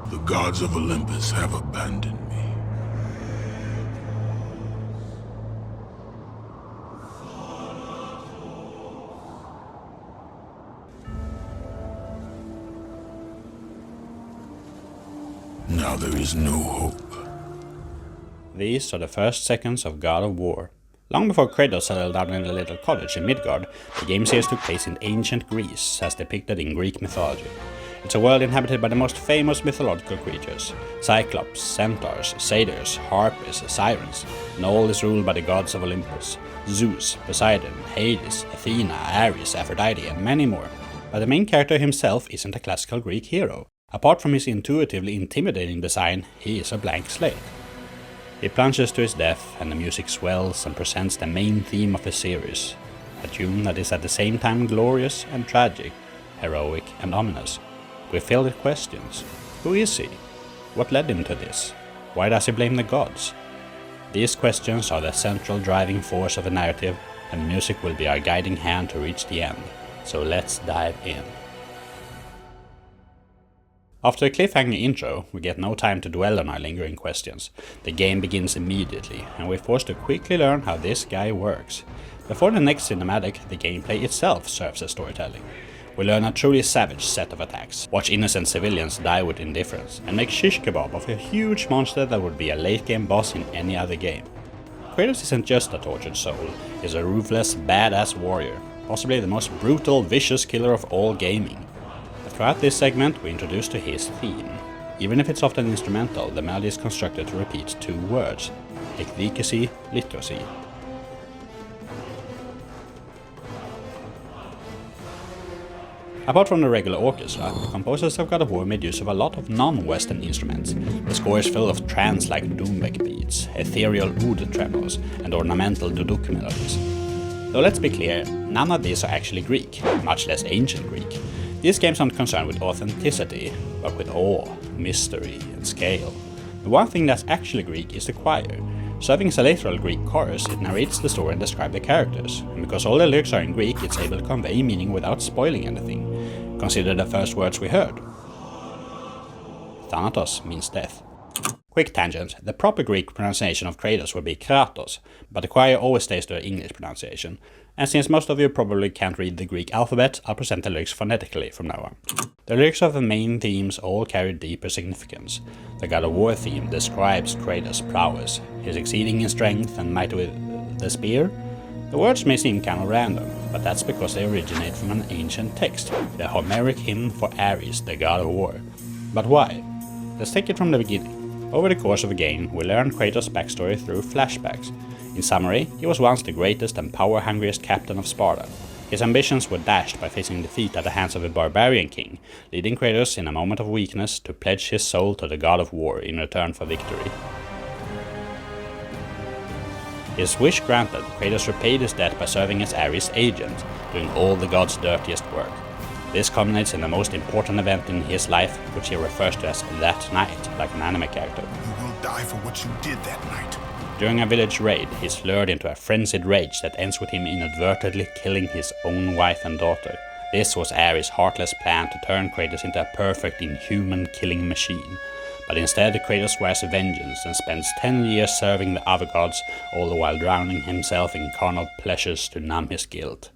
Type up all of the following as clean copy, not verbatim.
The gods of Olympus have abandoned me. Now there is no hope. These are the first seconds of God of War. Long before Kratos settled down in a little cottage in Midgard, the game series took place in ancient Greece, as depicted in Greek mythology. It's a world inhabited by the most famous mythological creatures: Cyclops, centaurs, satyrs, harpies, sirens, and all is ruled by the gods of Olympus: Zeus, Poseidon, Hades, Athena, Ares, Aphrodite, and many more. But the main character himself isn't a classical Greek hero. Apart from his intuitively intimidating design, he is a blank slate. He plunges to his death, and the music swells and presents the main theme of the series, a tune that is at the same time glorious and tragic, heroic and ominous. We're filled with questions. Who is he? What led him to this? Why does he blame the gods? These questions are the central driving force of the narrative, and music will be our guiding hand to reach the end. So let's dive in. After a cliffhanger intro, we get no time to dwell on our lingering questions. The game begins immediately, and we're forced to quickly learn how this guy works. Before the next cinematic, the gameplay itself serves as storytelling. We learn a truly savage set of attacks, watch innocent civilians die with indifference, and make shish kebab of a huge monster that would be a late game boss in any other game. Kratos isn't just a tortured soul, he's a ruthless, badass warrior, possibly the most brutal, vicious killer of all gaming. Throughout this segment, we're introduced to his theme. Even if it's often instrumental, the melody is constructed to repeat two words: ekdikesi, literacy. Apart from the regular orchestra, the composers of God of War made use of a lot of non-Western instruments. The score is full of trance-like doumbek beats, ethereal oud tremors, and ornamental duduk melodies. Though let's be clear, none of these are actually Greek, much less ancient Greek. These games aren't concerned with authenticity, but with awe, mystery, and scale. The one thing that's actually Greek is the choir. Serving as a literal Greek chorus, it narrates the story and describes the characters, and because all the lyrics are in Greek, it's able to convey meaning without spoiling anything. Consider the first words we heard. Thanatos means death. Quick tangent, the proper Greek pronunciation of Kratos would be Kratos, but the choir always stays to the English pronunciation. And since most of you probably can't read the Greek alphabet, I'll present the lyrics phonetically from now on. The lyrics of the main themes all carry deeper significance. The God of War theme describes Kratos' prowess, his exceeding in strength and might with the spear. The words may seem kind of random, but that's because they originate from an ancient text, the Homeric hymn for Ares, the God of War. But why? Let's take it from the beginning. Over the course of the game, we learn Kratos' backstory through flashbacks. In summary, he was once the greatest and power-hungriest captain of Sparta. His ambitions were dashed by facing defeat at the hands of a barbarian king, leading Kratos in a moment of weakness to pledge his soul to the God of War in return for victory. His wish granted, Kratos repaid his debt by serving as Ares' agent, doing all the god's dirtiest work. This culminates in the most important event in his life, which he refers to as that night, like an anime character. You will die for what you did that night. During a village raid, he's lured into a frenzied rage that ends with him inadvertently killing his own wife and daughter. This was Ares' heartless plan to turn Kratos into a perfect, inhuman killing machine. But instead, Kratos swears vengeance and spends 10 years serving the other gods, all the while drowning himself in carnal pleasures to numb his guilt.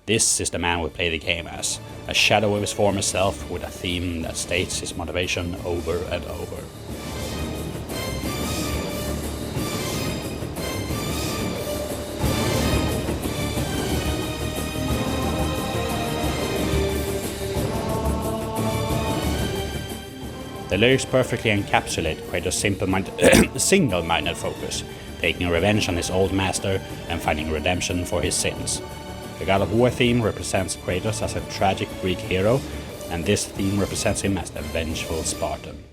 This is the man we play the game as, a shadow of his former self with a theme that states his motivation over and over. The lyrics perfectly encapsulate Kratos' single-minded focus, taking revenge on his old master and finding redemption for his sins. The God of War theme represents Kratos as a tragic Greek hero, and this theme represents him as the vengeful Spartan.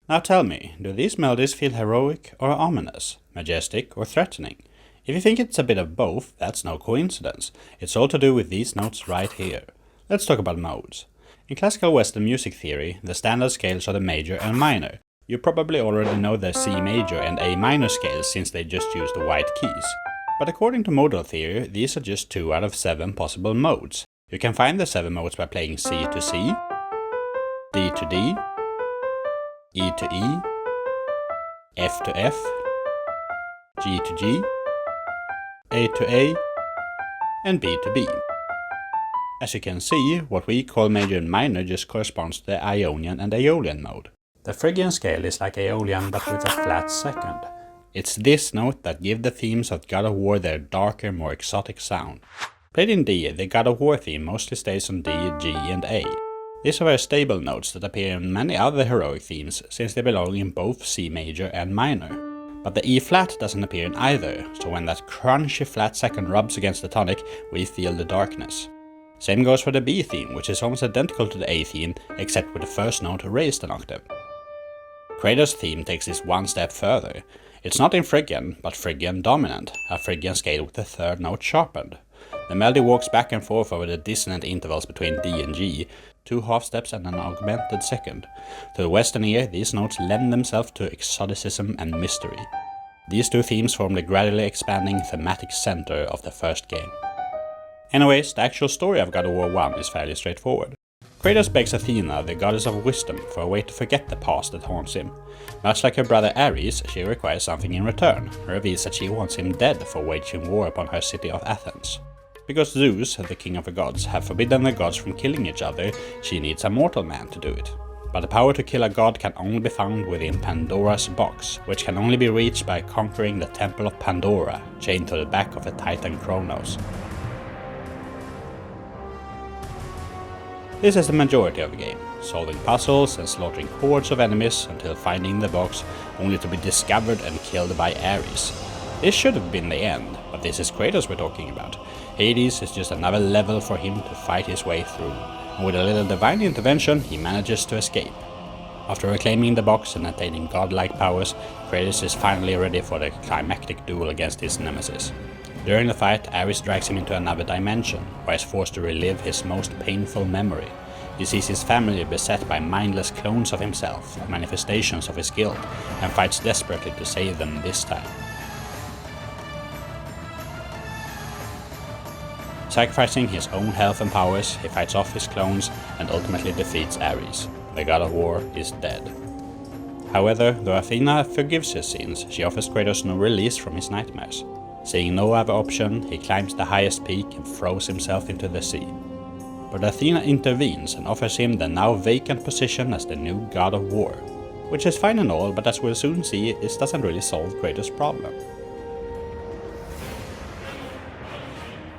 Now tell me, do these melodies feel heroic or ominous, majestic or threatening? If you think it's a bit of both, that's no coincidence. It's all to do with these notes right here. Let's talk about modes. In classical Western music theory, the standard scales are the major and minor. You probably already know the C major and A minor scales since they just use the white keys. But according to modal theory, these are just 2 out of 7 possible modes. You can find the 7 modes by playing C to C, D to D, E to E, F to F, G to G, A to A, and B to B. As you can see, what we call major and minor just corresponds to the Ionian and Aeolian mode. The Phrygian scale is like Aeolian but with a flat second. It's this note that gives the themes of God of War their darker, more exotic sound. Played in D, the God of War theme mostly stays on D, G and A. These are very stable notes that appear in many other heroic themes since they belong in both C major and minor. But the E flat doesn't appear in either, so when that crunchy flat second rubs against the tonic, we feel the darkness. Same goes for the B theme, which is almost identical to the A theme, except with the first note raised an octave. Kratos' theme takes this one step further. It's not in Phrygian, but Phrygian dominant, a Phrygian scale with the third note sharpened. The melody walks back and forth over the dissonant intervals between D and G, 2 half steps and an augmented second. To the Western ear, these notes lend themselves to exoticism and mystery. These two themes form the gradually expanding thematic center of the first game. Anyways, the actual story of God of War 1 is fairly straightforward. Kratos begs Athena, the goddess of wisdom, for a way to forget the past that haunts him. Much like her brother Ares, she requires something in return, and reveals that she wants him dead for waging war upon her city of Athens. Because Zeus, the king of the gods, have forbidden the gods from killing each other, she needs a mortal man to do it. But the power to kill a god can only be found within Pandora's box, which can only be reached by conquering the Temple of Pandora, chained to the back of the Titan Kronos. This is the majority of the game, solving puzzles and slaughtering hordes of enemies until finding the box, only to be discovered and killed by Ares. This should have been the end, but this is Kratos we're talking about. Hades is just another level for him to fight his way through, and with a little divine intervention he manages to escape. After reclaiming the box and attaining godlike powers, Kratos is finally ready for the climactic duel against his nemesis. During the fight, Ares drags him into another dimension, where he's forced to relive his most painful memory. He sees his family beset by mindless clones of himself, manifestations of his guilt, and fights desperately to save them this time. Sacrificing his own health and powers, he fights off his clones and ultimately defeats Ares. The god of war is dead. However, though Athena forgives his sins, she offers Kratos no release from his nightmares. Seeing no other option, he climbs the highest peak and throws himself into the sea. But Athena intervenes and offers him the now vacant position as the new god of war. Which is fine and all, but as we'll soon see, this doesn't really solve Kratos' problem.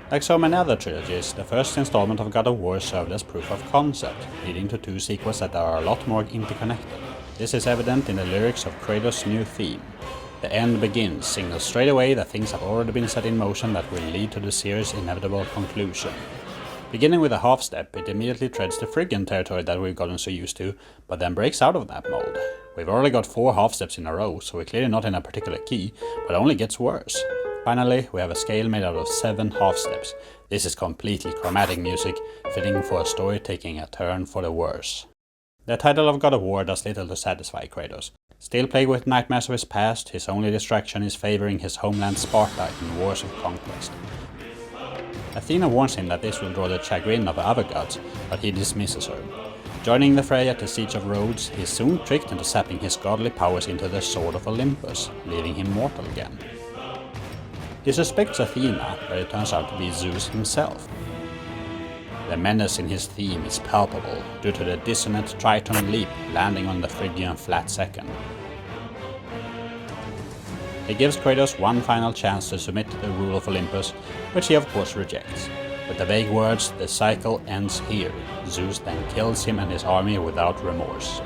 Like so many other trilogies, the first installment of God of War served as proof of concept, leading to 2 sequels that are a lot more interconnected. This is evident in the lyrics of Kratos' new theme. The end begins signals straight away that things have already been set in motion that will lead to the series' inevitable conclusion. Beginning with a half step, it immediately treads the Phrygian territory that we've gotten so used to, but then breaks out of that mold. We've already got 4 half steps in a row, so we're clearly not in a particular key, but it only gets worse. Finally, we have a scale made out of 7 half steps. This is completely chromatic music, fitting for a story taking a turn for the worse. The title of God of War does little to satisfy Kratos. Still plagued with nightmares of his past, his only distraction is favoring his homeland Sparta in wars of conquest. Athena warns him that this will draw the chagrin of other gods, but he dismisses her. Joining the fray at the Siege of Rhodes, he is soon tricked into sapping his godly powers into the Sword of Olympus, leaving him mortal again. He suspects Athena, but it turns out to be Zeus himself. The menace in his theme is palpable, due to the dissonant Triton leap landing on the Phrygian flat second. He gives Kratos one final chance to submit to the rule of Olympus, which he of course rejects. With the vague words, the cycle ends here. Zeus then kills him and his army without remorse.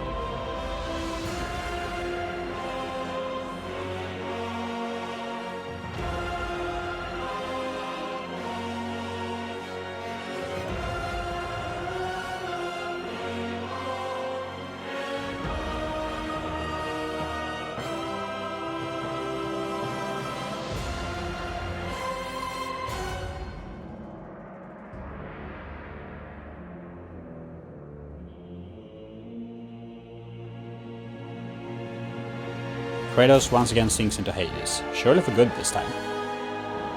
Kratos once again sinks into Hades, surely for good this time.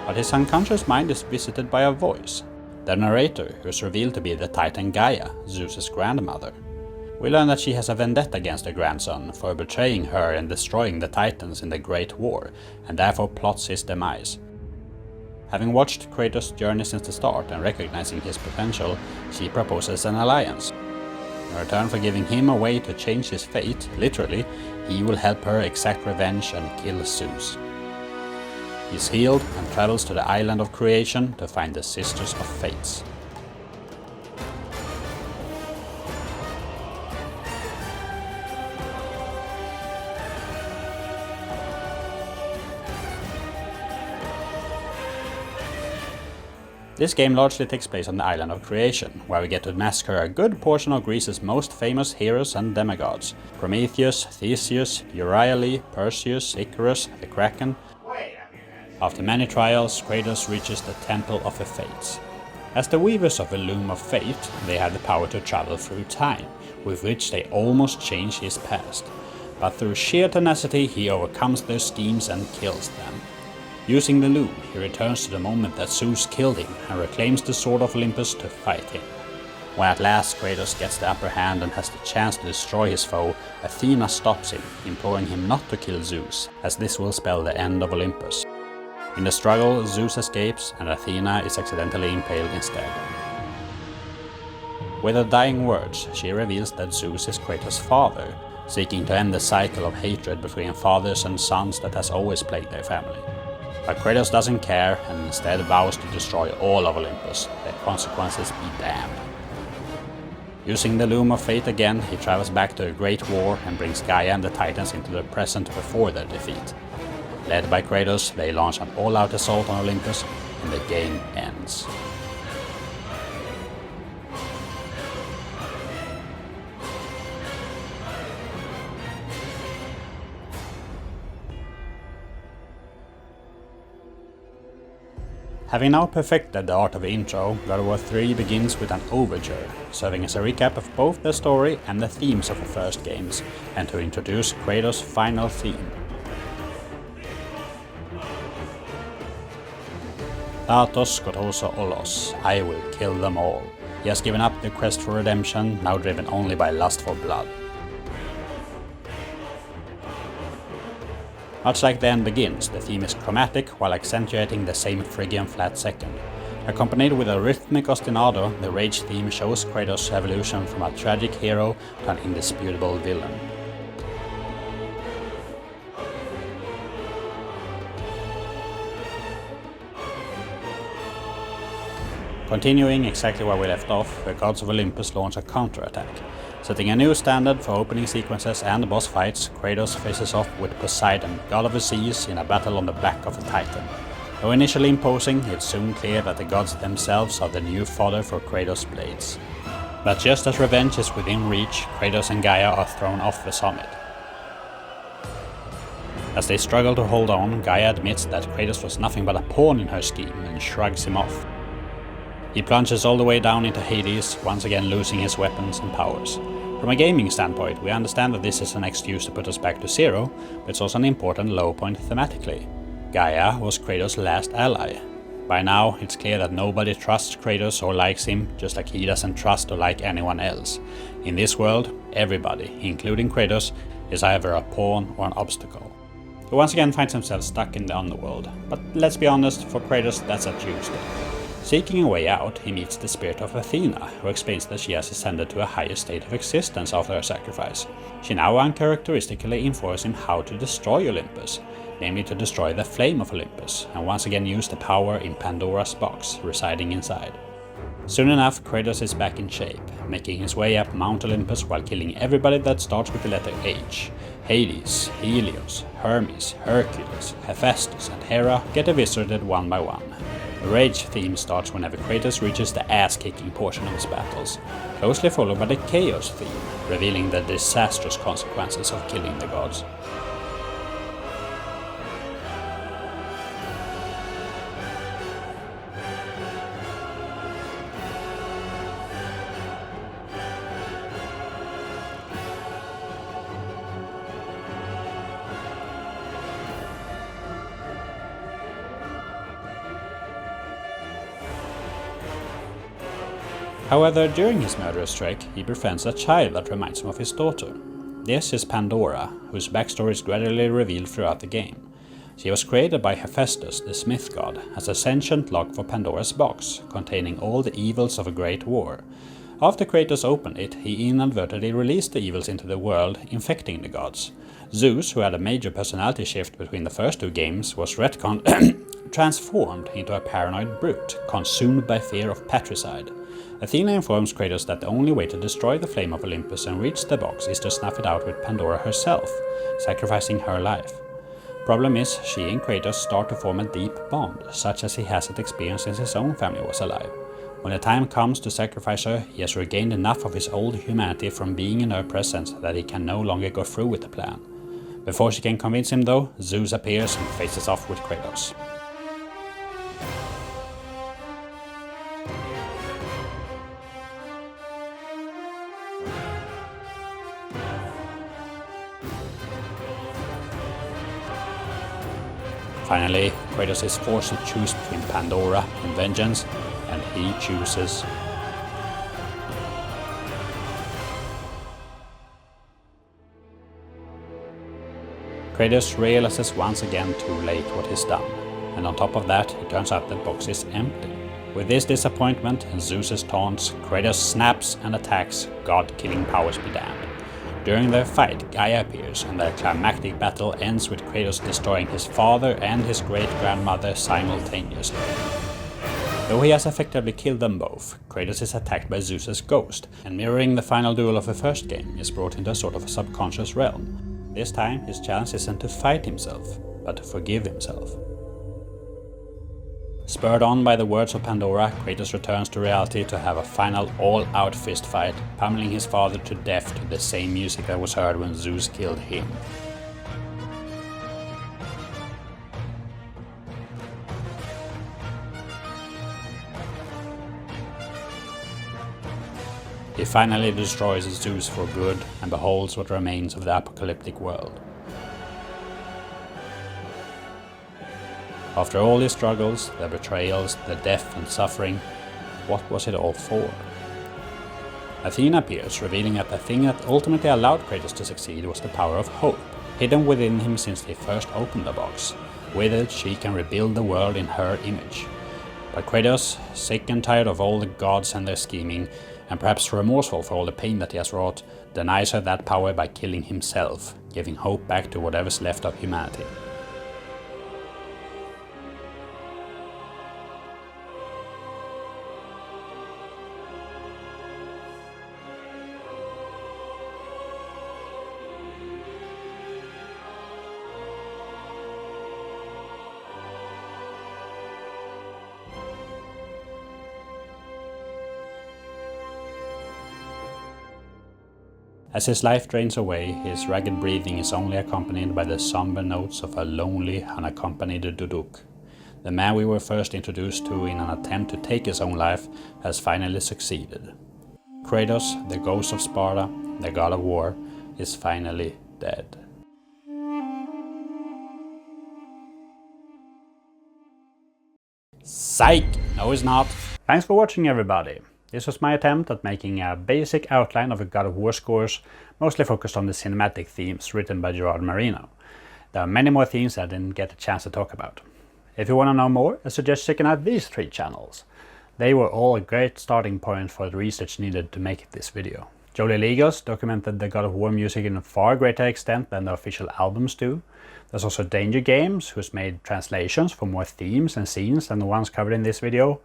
But his unconscious mind is visited by a voice, the narrator, who is revealed to be the Titan Gaia, Zeus' grandmother. We learn that she has a vendetta against her grandson for betraying her and destroying the Titans in the Great War, and therefore plots his demise. Having watched Kratos' journey since the start and recognizing his potential, she proposes an alliance. In return for giving him a way to change his fate, literally, he will help her exact revenge and kill Zeus. He's healed and travels to the island of creation to find the Sisters of Fates. This game largely takes place on the island of creation, where we get to massacre a good portion of Greece's most famous heroes and demigods: Prometheus, Theseus, Euryale, Perseus, Icarus, the Kraken. After many trials, Kratos reaches the Temple of the Fates. As the weavers of the Loom of Fate, they have the power to travel through time, with which they almost change his past. But through sheer tenacity, he overcomes their schemes and kills them. Using the loom, he returns to the moment that Zeus killed him and reclaims the Sword of Olympus to fight him. When at last Kratos gets the upper hand and has the chance to destroy his foe, Athena stops him, imploring him not to kill Zeus, as this will spell the end of Olympus. In the struggle, Zeus escapes and Athena is accidentally impaled instead. With her dying words, she reveals that Zeus is Kratos' father, seeking to end the cycle of hatred between fathers and sons that has always plagued their family. But Kratos doesn't care and instead vows to destroy all of Olympus, the consequences be damned. Using the Loom of Fate again, he travels back to the Great War and brings Gaia and the Titans into the present before their defeat. Led by Kratos, they launch an all-out assault on Olympus, and the game ends. Having now perfected the art of the intro, God of War 3 begins with an overture, serving as a recap of both the story and the themes of the first games, and to introduce Kratos' final theme. Kratos Kotoso Olos, I will kill them all. He has given up the quest for redemption, now driven only by lust for blood. Much like the end begins, the theme is chromatic while accentuating the same Phrygian flat second. Accompanied with a rhythmic ostinato, the rage theme shows Kratos' evolution from a tragic hero to an indisputable villain. Continuing exactly where we left off, the gods of Olympus launch a counterattack. Setting a new standard for opening sequences and boss fights, Kratos faces off with Poseidon, god of the seas, in a battle on the back of the Titan. Though initially imposing, it's soon clear that the gods themselves are the new fodder for Kratos' blades. But just as revenge is within reach, Kratos and Gaia are thrown off the summit. As they struggle to hold on, Gaia admits that Kratos was nothing but a pawn in her scheme and shrugs him off. He plunges all the way down into Hades, once again losing his weapons and powers. From a gaming standpoint, we understand that this is an excuse to put us back to zero, but it's also an important low point thematically. Gaia was Kratos' last ally. By now, it's clear that nobody trusts Kratos or likes him, just like he doesn't trust or like anyone else. In this world, everybody, including Kratos, is either a pawn or an obstacle. He once again finds himself stuck in the underworld, but let's be honest, for Kratos that's a Tuesday. Seeking a way out, he meets the spirit of Athena, who explains that she has ascended to a higher state of existence after her sacrifice. She now uncharacteristically informs him how to destroy Olympus, namely to destroy the flame of Olympus, and once again use the power in Pandora's box, residing inside. Soon enough, Kratos is back in shape, making his way up Mount Olympus while killing everybody that starts with the letter H. Hades, Helios, Hermes, Hercules, Hephaestus, and Hera get eviscerated one by one. The rage theme starts whenever Kratos reaches the ass-kicking portion of his battles, closely followed by the chaos theme, revealing the disastrous consequences of killing the gods. However, during his murderous trek, he befriends a child that reminds him of his daughter. This is Pandora, whose backstory is gradually revealed throughout the game. She was created by Hephaestus, the smith god, as a sentient lock for Pandora's box, containing all the evils of a great war. After Kratos opened it, he inadvertently released the evils into the world, infecting the gods. Zeus, who had a major personality shift between the first two games, was transformed into a paranoid brute, consumed by fear of patricide. Athena informs Kratos that the only way to destroy the flame of Olympus and reach the box is to snuff it out with Pandora herself, sacrificing her life. Problem is, she and Kratos start to form a deep bond, such as he hasn't experienced since his own family was alive. When the time comes to sacrifice her, he has regained enough of his old humanity from being in her presence that he can no longer go through with the plan. Before she can convince him though, Zeus appears and faces off with Kratos. Finally, Kratos is forced to choose between Pandora and vengeance, and he chooses Kratos realizes once again too late what he's done, and on top of that, it turns out the box is empty. With this disappointment and Zeus's taunts, Kratos snaps and attacks, god-killing powers be damned. During their fight, Gaia appears, and their climactic battle ends with Kratos destroying his father and his great-grandmother simultaneously. Though he has effectively killed them both, Kratos is attacked by Zeus's ghost, and mirroring the final duel of the first game, is brought into a sort of a subconscious realm. This time, his challenge isn't to fight himself, but to forgive himself. Spurred on by the words of Pandora, Kratos returns to reality to have a final all-out fist fight, pummeling his father to death to the same music that was heard when Zeus killed him. He finally destroys Zeus for good and beholds what remains of the apocalyptic world. After all his struggles, the betrayals, the death and suffering, what was it all for? Athena appears, revealing that the thing that ultimately allowed Kratos to succeed was the power of hope, hidden within him since he first opened the box. With it, she can rebuild the world in her image. But Kratos, sick and tired of all the gods and their scheming, and perhaps remorseful for all the pain that he has wrought, denies her that power by killing himself, giving hope back to whatever's left of humanity. As his life drains away, his ragged breathing is only accompanied by the somber notes of a lonely, unaccompanied duduk. The man we were first introduced to in an attempt to take his own life has finally succeeded. Kratos, the ghost of Sparta, the god of war, is finally dead. Psych! No, it's not. Thanks for watching, everybody. This was my attempt at making a basic outline of the God of War scores, mostly focused on the cinematic themes written by Gerard Marino. There are many more themes I didn't get a chance to talk about. If you want to know more, I suggest checking out these 3 channels. They were all a great starting point for the research needed to make this video. Jolie Legos documented the God of War music in a far greater extent than the official albums do. There's also Danger Games, who's made translations for more themes and scenes than the ones covered in this video.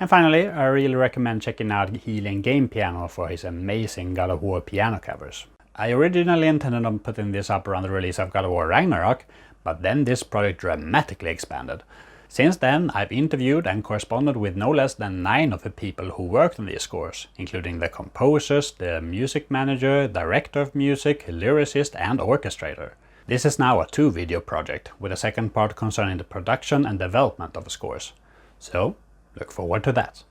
And finally, I really recommend checking out Healing Game Piano for his amazing God of War piano covers. I originally intended on putting this up around the release of God of War Ragnarok, but then this project dramatically expanded. Since then, I've interviewed and corresponded with no less than 9 of the people who worked on these scores, including the composers, the music manager, director of music, lyricist and orchestrator. This is now a 2-video project, with a second part concerning the production and development of the scores. So, look forward to that.